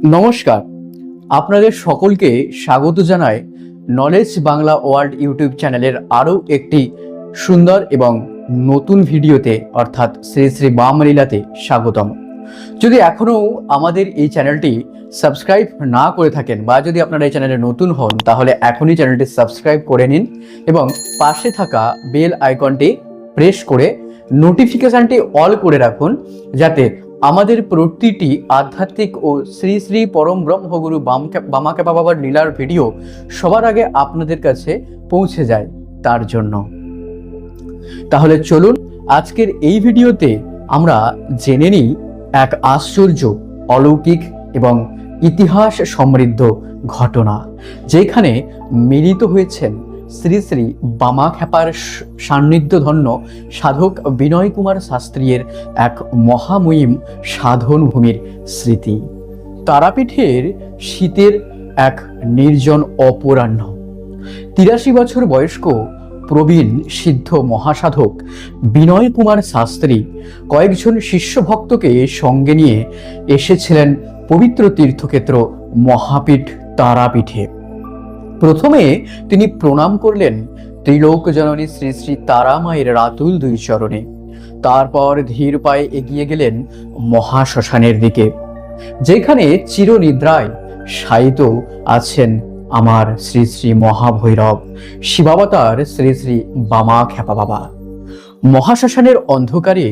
নমস্কার, আপনাদের সকলকে স্বাগত জানাই নলেজ বাংলা ওয়ার্ল্ড ইউটিউব চ্যানেলের আরও একটি সুন্দর এবং নতুন ভিডিওতে অর্থাৎ শ্রী শ্রী বামলীলাতে স্বাগতম। যদি এখনও আমাদের এই চ্যানেলটি সাবস্ক্রাইব না করে থাকেন বা যদি আপনারা এই চ্যানেলে নতুন হন তাহলে এখনই চ্যানেলটি সাবস্ক্রাইব করে নিন এবং পাশে থাকা বেল আইকনটি প্রেস করে নোটিফিকেশানটি অল করে রাখুন, যাতে আমাদের প্রতিটি আধ্যাত্মিক ও শ্রী শ্রী পরম ব্রহ্মগুরু বামাখ্যাপা বাবার লীলার ভিডিও সবার আগে আপনাদের কাছে পৌঁছে যায় তার জন্য। তাহলে চলুন আজকের এই ভিডিওতে আমরা জেনে নিই এক আশ্চর্য, অলৌকিক এবং ইতিহাস সমৃদ্ধ ঘটনা, যেখানে মিলিত হয়েছেন শ্রী শ্রী বামাখ্যাপার সান্নিধ্যধন্য সাধক বিনয় কুমার শাস্ত্রীর এক মহামহিম সাধন ভূমির স্মৃতি। তারাপীঠের শীতের এক নির্জন অপরাহ্ন ৮৩ বছর বয়স্ক প্রবীণ সিদ্ধ মহাসাধক বিনয় কুমার শাস্ত্রী কয়েকজন শিষ্য ভক্তকে সঙ্গে নিয়ে এসেছিলেন পবিত্র তীর্থক্ষেত্র মহাপীঠ তারাপীঠে। প্রথমে তিনি প্রণাম করলেন ত্রিলোক জননী শ্রী শ্রী তারা মায়ের রাতুল দুই চরণে। তারপর ধীর পায়ে এগিয়ে গেলেন মহাশ্মশানের দিকে, যেখানে চিরনিদ্রায় শায়িত আছেন আমার শ্রী শ্রী মহাভৈরব শিবাবতার শ্রী শ্রী বামাখ্যাপা বাবা। মহাশ্মশানের অন্ধকারে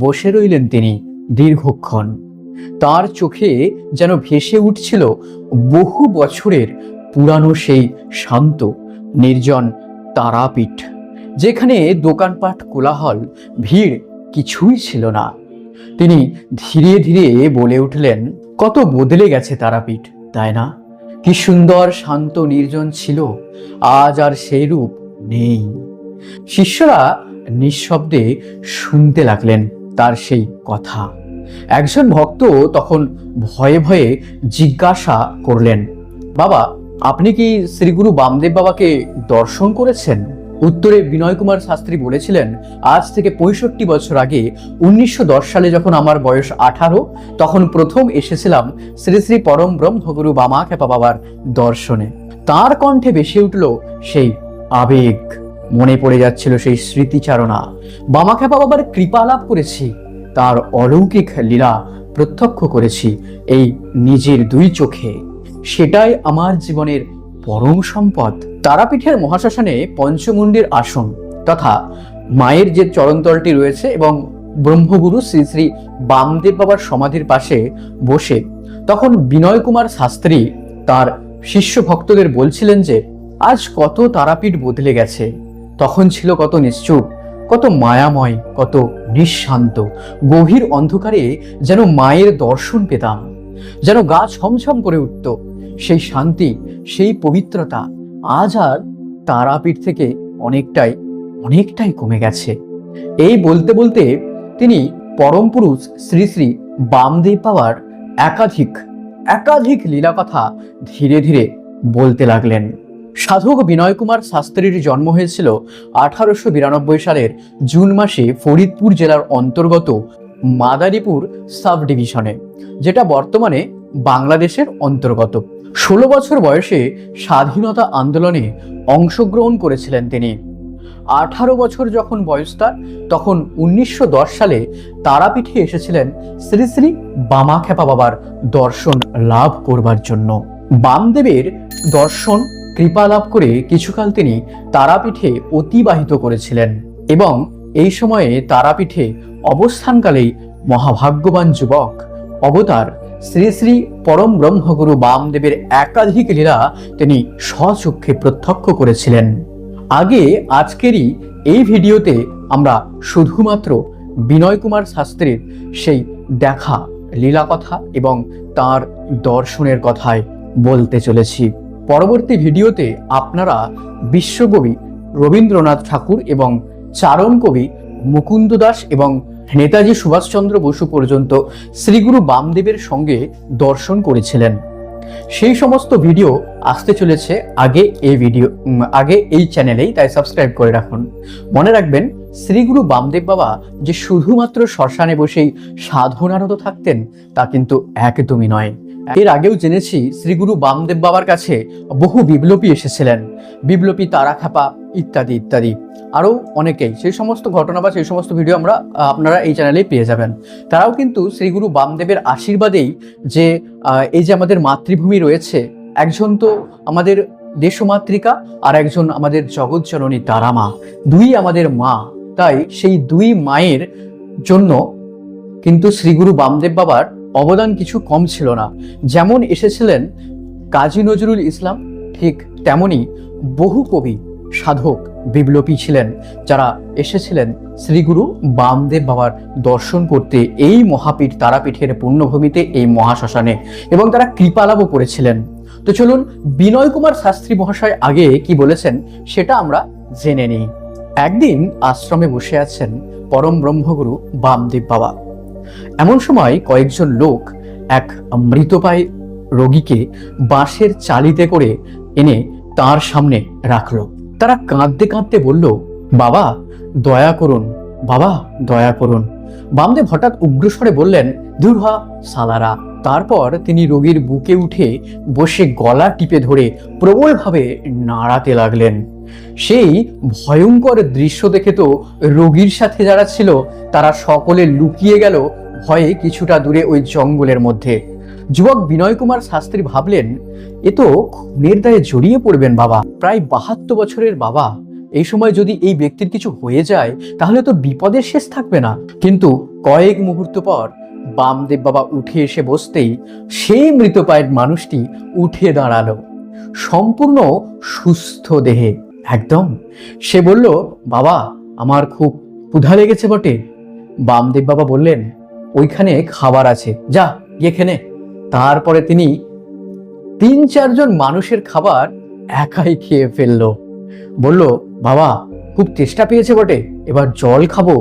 বসে রইলেন তিনি দীর্ঘক্ষণ। তার চোখে যেন ভেসে উঠছিল বহু বছরের পুরানো সেই শান্ত নির্জন তারাপীঠ, যেখানে দোকানপাট, কোলাহল, ভিড় কিছুই ছিল না। তিনি ধীরে ধীরে বলে উঠলেন, কত বদলে গেছে তারাপীঠ, তাই না? কি সুন্দর শান্ত নির্জন ছিল, আজ আর সেই রূপ নেই। শিষ্যরা নিঃশব্দে শুনতে লাগলেন তার সেই কথা। একজন ভক্ত তখন ভয়ে ভয়ে জিজ্ঞাসা করলেন, বাবা, আপনি কি শ্রীগুরু বামদেব বাবাকে দর্শন করেছেন? উত্তরে বিনয় কুমার শাস্ত্রী বলেছিলেন, আজ থেকে ৬৫ বছর আগে ১৯১০ সালে যখন আমার বয়স ১৮, তখন প্রথম এসেছিলাম শ্রী শ্রী পরম ব্রহ্মগুরু বামাখ্যাপা বাবার দর্শনে। তার কণ্ঠে ভেসে উঠল সেই আবেগ, মনে পড়ে যাচ্ছিল সেই স্মৃতিচারণা। বামাখ্যাপা বাবার কৃপা লাভ করেছি, তার অলৌকিক লীলা প্রত্যক্ষ করেছি এই নিজের দুই চোখে, সেটাই আমার জীবনের পরম সম্পদ। তারাপীঠের মহাশ্মশানে পঞ্চমুণ্ডির আসন তথা মায়ের যে চরণতলটি রয়েছে এবং ব্রহ্মগুরু শ্রী শ্রী বামদেব বাবার সমাধির পাশে বসে তখন বিনয় কুমার শাস্ত্রী তার শিষ্য ভক্তদের বলছিলেন যে আজ কত তারাপীঠ বদলে গেছে। তখন ছিল কত নিশ্চুপ, কত মায়াময়, কত নিঃশান্ত। গভীর অন্ধকারে যেন মায়ের দর্শন পেতাম, যেন গা ছমছম করে উঠত। সেই শান্তি, সেই পবিত্রতা আজ আর তারাপীঠ থেকে অনেকটাই কমে গেছে। এই বলতে বলতে তিনি পরম পুরুষ শ্রী শ্রী বামদেব বাবার একাধিক লীলা কথা ধীরে ধীরে বলতে লাগলেন। সাধক বিনয় কুমার শাস্ত্রীর জন্ম হয়েছিল 1892 সালের জুন মাসে ফরিদপুর জেলার অন্তর্গত মাদারীপুর সাব ডিভিশনে, যেটা বর্তমানে বাংলাদেশের অন্তর্গত। 16 বছর বয়সে স্বাধীনতা আন্দোলনে অংশগ্রহণ করেছিলেন তিনি। 18 বছর যখন বয়স তার, তখন 1910 সালে তারাপীঠে এসেছিলেন শ্রী শ্রী বামাখ্যাপা বাবার দর্শন লাভ করবার জন্য। বামদেবের দর্শন কৃপা লাভ করে কিছুকাল তিনি তারাপীঠে অতিবাহিত করেছিলেন এবং এই সময়ে তারাপীঠে অবস্থানকালেই মহাভাগ্যবান যুবক অবতার শ্রী শ্রী পরম ব্রহ্মগুরু বামদেবের একাধিক লীলা তিনি স্বচক্ষে প্রত্যক্ষ করেছিলেন। আগে আজকেরই এই ভিডিওতে আমরা শুধুমাত্র বিনয় কুমার শাস্ত্রীর সেই দেখা লীলা কথা এবং তার দর্শনের কথাই বলতে চলেছি। পরবর্তী ভিডিওতে আপনারা বিশ্বকবি রবীন্দ্রনাথ ঠাকুর এবং চারণ কবি মুকুন্দ দাস এবং নেতাজি সুভাষচন্দ্র বসু পর্যন্ত শ্রীগুরু বামদেবের সঙ্গে দর্শন করেছিলেন, সেই সমস্ত ভিডিও আসতে চলেছে আগে এই চ্যানেলেই, তাই সাবস্ক্রাইব করে রাখুন। মনে রাখবেন, শ্রীগুরু বামদেব বাবা যে শুধুমাত্র শ্মশানে বসেই সাধনারত থাকতেন তা কিন্তু একদমই নয়। এর আগেও জেনেছি শ্রীগুরু বামদেব বাবার কাছে বহু বিপ্লবী এসেছিলেন, বিপ্লবী তারাখ্যাপা ইত্যাদি ইত্যাদি, আরও অনেকেই। সেই সমস্ত ঘটনা বা সেই সমস্ত ভিডিও আপনারা এই চ্যানেলেই পেয়ে যাবেন। তারাও কিন্তু শ্রীগুরু বামদেবের আশীর্বাদেই যে এই যে আমাদের মাতৃভূমি রয়েছে, একজন তো আমাদের দেশমাতৃকা আর একজন আমাদের জগৎজননী তারা মা, দুই আমাদের মা। তাই সেই দুই মায়ের জন্য কিন্তু শ্রীগুরু বামদেব বাবার অবদান কিছু কম ছিল না। যেমন এসেছিলেন কাজী নজরুল ইসলাম, ঠিক তেমনি বহু কবি, সাধক, বিপ্লবী ছিলেন যারা এসেছিলেন শ্রীগুরু বামদেব বাবার দর্শন করতে এই মহাপীঠ তারাপীঠের পুণ্যভূমিতে, এই মহাশ্মশানে, এবং তারা কৃপালাভও করেছিলেন। তো চলুন বিনয় কুমার শাস্ত্রী মহাশয় আগে কি বলেছেন সেটা আমরা জেনে নিই। একদিন আশ্রমে বসে আছেন পরম ব্রহ্মগুরু বামদেব বাবা। এমন সময় কয়েকজন লোক এক মৃতপ্রায় রোগীকে বাঁশের চালিতে করে এনে তার সামনে রাখলো। তারা কাঁদতে কাঁদতে বলল, বাবা দয়া করুন, বাবা দয়া করুন। বামদেব হঠাৎ উগ্রস্বরে বললেন, দূর হ সালারা। তারপর তিনি রোগীর বুকে উঠে বসে গলা টিপে ধরে প্রবলভাবে নাড়াতে লাগলেন। সেই ভয়ঙ্কর দৃশ্য দেখে তো রোগীর সাথে যারা ছিল তারা সকলে লুকিয়ে গেল ভয়ে কিছুটা দূরে ওই জঙ্গলের মধ্যে। যুবক বিনয় কুমার শাস্ত্রী ভাবলেন, এ তো খুনের দায়ে জড়িয়ে পড়বেন বাবা। প্রায় 72 বছরের বাবা, এই সময় যদি এই ব্যক্তির কিছু হয়ে যায় তাহলে তো বিপদের শেষ থাকবে না। কিন্তু কয়েক মুহূর্ত পর বামদেব বাবা উঠে এসে বসতেই সেই মৃতপ্রায় মানুষটি উঠে দাঁড়ালো, সম্পূর্ণ সুস্থ দেহে একদম। সে বলল, বাবা আমার খুব ক্ষুধা লেগেছে বটে। বামদেব বাবা বললেন, ওইখানে খাবার আছে, যা গিয়ে খেনে। তারপরে তিনি 3-4 জন মানুষের খাবার একাই খেয়ে ফেললো। বলল, বাবা খুব তেষ্টা পেয়েছে বটে, এবার জল খাবো।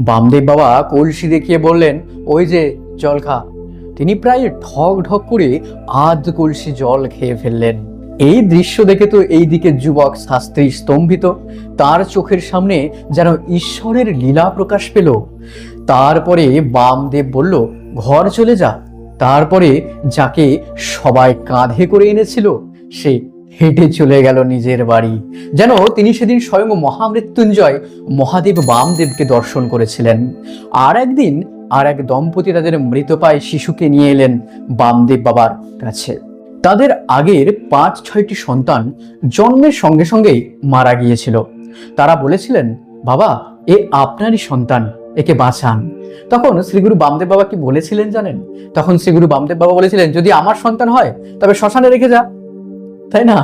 বামদেব বাবা কলসি দেখিয়ে বললেন, ওই যে জল খা। তিনি প্রায় ঢক ঢক করে আধ কলসি জল খেয়ে ফেললেন। এই দৃশ্য দেখে তো এই দিকে যুবক শাস্ত্রী স্তম্ভিত, তার চোখের সামনে যেন ঈশ্বরের লীলা প্রকাশ পেল। তারপরে বামদেব বলল, ঘর চলে যা। তারপরে যাকে সবাই কাঁধে করে এনেছিল সে হেঁটে চলে গেল নিজের বাড়ি, যেন তিনি সেদিন স্বয়ং মহামৃত্যুঞ্জয় মহাদেব বামদেবকে দর্শন করেছিলেন। আর একদিন আর এক দম্পতি তাদের মৃতপ্রায় শিশুকে নিয়ে এলেন বামদেব বাবার কাছে। তাদের আগের 5-6টি সন্তান জন্মের সঙ্গে সঙ্গেই মারা গিয়েছিল। তারা বলেছিলেন, বাবা এ আপনারই সন্তান, একে বাঁচান। তখন শ্রীগুরু বামদেব বাবা কি বলেছিলেন জানেন? তখন শ্রীগুরু বামদেব বাবা বলেছিলেন, যদি আমার সন্তান হয় তবে শ্মশানে রেখে যা। তাই না?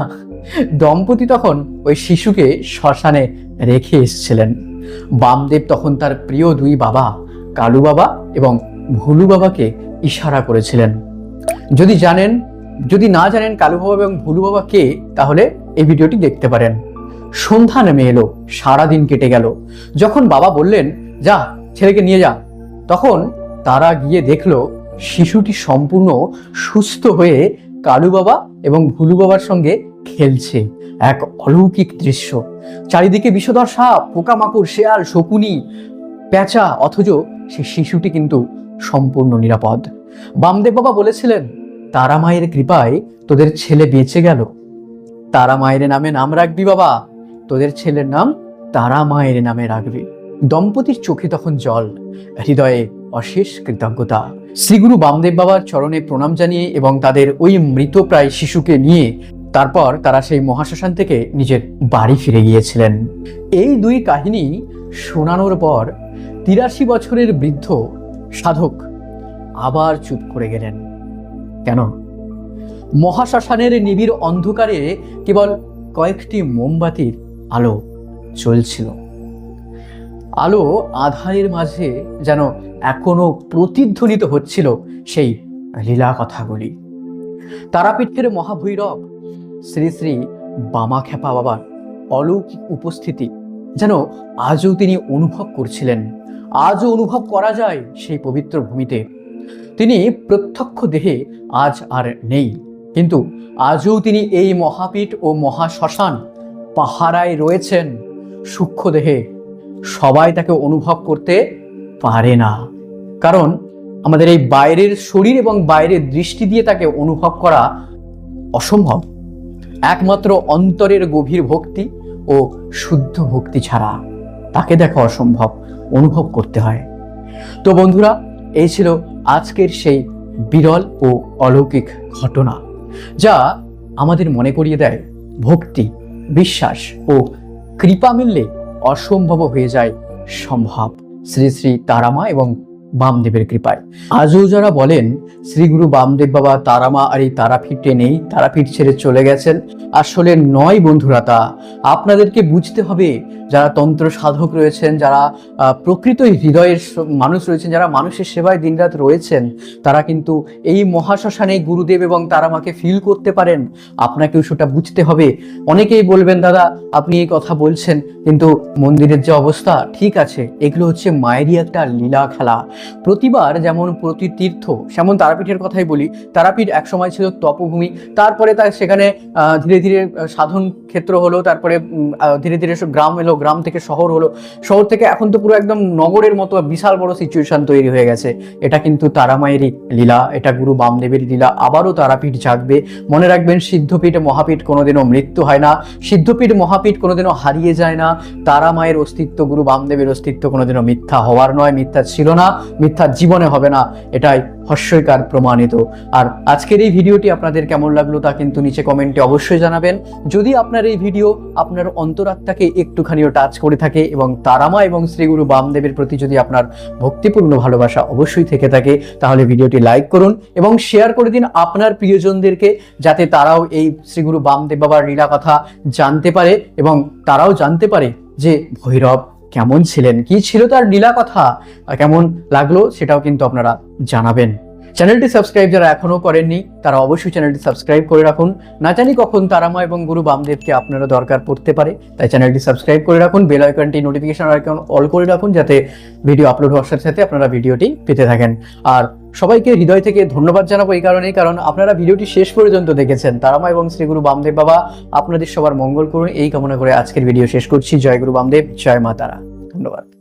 দম্পতি তখন ওই শিশুকে শ্মশানে রেখে এসেছিলেন। বামদেব তখন তার প্রিয় দুই বাবা কালু বাবা এবং ভুলু বাবাকে ইশারা করেছিলেন। যদি না জানেন কালু বাবা এবং ভুলু বাবা কে, তাহলে এই ভিডিওটি দেখতে পারেন। সন্ধ্যা নেমে এলো, সারাদিন কেটে গেল। যখন বাবা বললেন, যা ছেলেকে নিয়ে যা, তখন তারা গিয়ে দেখলো শিশুটি সম্পূর্ণ সুস্থ হয়ে কালু বাবা এবং ভুলু বাবার সঙ্গে খেলছে। এক অলৌকিক দৃশ্য। চারিদিকে বিষধর সাপ, পোকামাকড়, শেয়াল, শকুনি, পেঁচা, অথচ সে শিশুটি কিন্তু সম্পূর্ণ নিরাপদ। বামদেব বাবা বলেছিলেন, তারা মায়ের কৃপায় তোদের ছেলে বেঁচে গেল। তারা মায়ের নামে নাম রাখবি বাবা, তোদের ছেলের নাম তারা মায়ের নামে রাখবি। দম্পতির চোখে তখন জল, হৃদয়ে অশেষ কৃতজ্ঞতা। শ্রীগুরু বামদেব বাবার চরণে প্রণাম জানিয়ে এবং তাদের ওই মৃতপ্রায় শিশুকে নিয়ে তারপর তারা সেই মহাশ্মশান থেকে নিজের বাড়ি ফিরে গিয়েছিলেন। এই দুই কাহিনী শোনানোর পর 83 বছরের বৃদ্ধ সাধক আবার চুপ করে গেলেন। কেন? মহাশ্মশানের নিবিড় অন্ধকারে কেবল কয়েকটি মোমবাতির আলো জ্বলছিল। আলো আধারের মাঝে যেন এখনো প্রতিধ্বনিত হচ্ছিল সেই লীলা কথাগুলি। তারাপীঠের মহাভৈরব শ্রী শ্রী বামাখ্যাপা বাবার অলৌকিক উপস্থিতি যেন আজও তিনি অনুভব করছিলেন, আজও অনুভব করা যায় সেই পবিত্র ভূমিতে। তিনি প্রত্যক্ষ দেহে আজ আর নেই, কিন্তু আজও তিনি এই মহাপীঠ ও মহাশ্মশান পাহারায় রয়েছেন সূক্ষ্ম দেহে। সবাই তাকে অনুভব করতে পারে না, কারণ আমাদের এই বাইরের শরীর এবং বাইরের দৃষ্টি দিয়ে তাকে অনুভব করা অসম্ভব। একমাত্র অন্তরের গভীর ভক্তি ও শুদ্ধ ভক্তি ছাড়া তাকে দেখা অসম্ভব, অনুভব করতে হয়। তো বন্ধুরা, এই ছিল আজকের সেই বিরল ও অলৌকিক ঘটনা, যা আমাদের মনে করিয়ে দেয় ভক্তি, বিশ্বাস ও কৃপা মিললে অসম্ভব হয়ে যায় সম্ভব, শ্রী শ্রী তারামা এবং বামদেবের কৃপায়। আজও যারা বলেন শ্রী গুরু বামদেব বাবা তারামা আর এই তারাপীঠে নেই, তারাপীঠ ছেড়ে চলে গেছেন, আসলে নয় বন্ধুরা। তা আপনাদেরকে বুঝতে হবে, যারা তন্ত্র সাধক রয়েছেন, যারা প্রকৃত হৃদয়ের মানুষ রয়েছেন, যারা মানুষের সেবায় দিনরাত রয়েছেন, তারা কিন্তু এই মহাশ্মশানে গুরুদেব এবং তারামাকে ফিল করতে পারেন। আপনাকেও সেটা বুঝতে হবে। অনেকেই বলবেন, দাদা আপনি এই কথা বলছেন, কিন্তু মন্দিরের যে অবস্থা, ঠিক আছে, এগুলো হচ্ছে মায়েরই একটা লীলা খেলা। প্রতিবার যেমন প্রতি তীর্থ, যেমন তারাপীঠের কথাই বলি, তারাপীঠ একসময় ছিল তপভূমি, তারপরে তার সেখানে ধীরে ধীরে সাধন ক্ষেত্র হলো, তারপরে ধীরে ধীরে গ্রাম এলো, গ্রাম থেকে শহর হলো, শহর থেকে এখন তো পুরো একদম নগরের মতো বিশাল বড় সিচুয়েশন তৈরি হয়ে গেছে। এটা কিন্তু তারামায়েরই লীলা, এটা গুরু বামদেবের লীলা। আবারও তারাপীঠ জাগবে। মনে রাখবেন, সিদ্ধপীঠ মহাপীঠ কোনোদিনও মৃত্যু হয় না, সিদ্ধপীঠ মহাপীঠ কোনোদিনও হারিয়ে যায় না। তারা মায়ের অস্তিত্ব, গুরু বামদেবের অস্তিত্ব কোনোদিনও মিথ্যা হওয়ার নয়, মিথ্যা ছিল না, মিথ্যা জীবনে হবে না, এটাই হাস্যকর প্রমাণিত। আর আজকের এই ভিডিওটি আপনাদের কেমন লাগলো তা কিন্তু নিচে কমেন্টে অবশ্যই জানাবেন। যদি আপনার এই ভিডিও আপনার অন্তরাত্মাকে একটুখানিও টাচ করে থাকে এবং তারামা এবং শ্রী গুরু বামদেবের প্রতি যদি আপনার ভক্তিপূর্ণ ভালোবাসা অবশ্যই থেকে থাকে, তাহলে ভিডিওটি লাইক করুন এবং শেয়ার করে দিন আপনার প্রিয়জনদেরকে, যাতে তারাও এই শ্রী গুরু বামদেব বাবার লীলা কথা জানতে পারে এবং তারাও জানতে পারে যে ভৈরব কেমন ছিলেন, কি ছিল তার লীলা কথা, কেমন লাগলো সেটাও কিন্তু আপনারা জানাবেন। চ্যানেলটি সাবস্ক্রাইব যারা এখনো করেননি, তারা অবশ্যই চ্যানেলটি সাবস্ক্রাইব করে রাখুন। না জানি কখন তারামা এবং গুরু বামদেবকে আপনারা দরকার পড়তে পারে, তাই চ্যানেলটি সাবস্ক্রাইব করে রাখুন, বেল আইকনটি, নোটিফিকেশন আইকন অল করে রাখুন, যাতে ভিডিও আপলোড হওয়ার সাথে সাথে আপনারা ভিডিওটি পেতে থাকেন। আর সবাইকে হৃদয় থেকে ধন্যবাদ জানাবো এই কারণেই, কারণ আপনারা ভিডিওটি শেষ পর্যন্ত দেখেছেন। তারামা এবং শ্রী গুরু বামদেব বাবা আপনাদের সবার মঙ্গল করুন, এই কামনা করে আজকের ভিডিও শেষ করছি। জয় গুরু বামদেব, জয় মা তারা। ধন্যবাদ।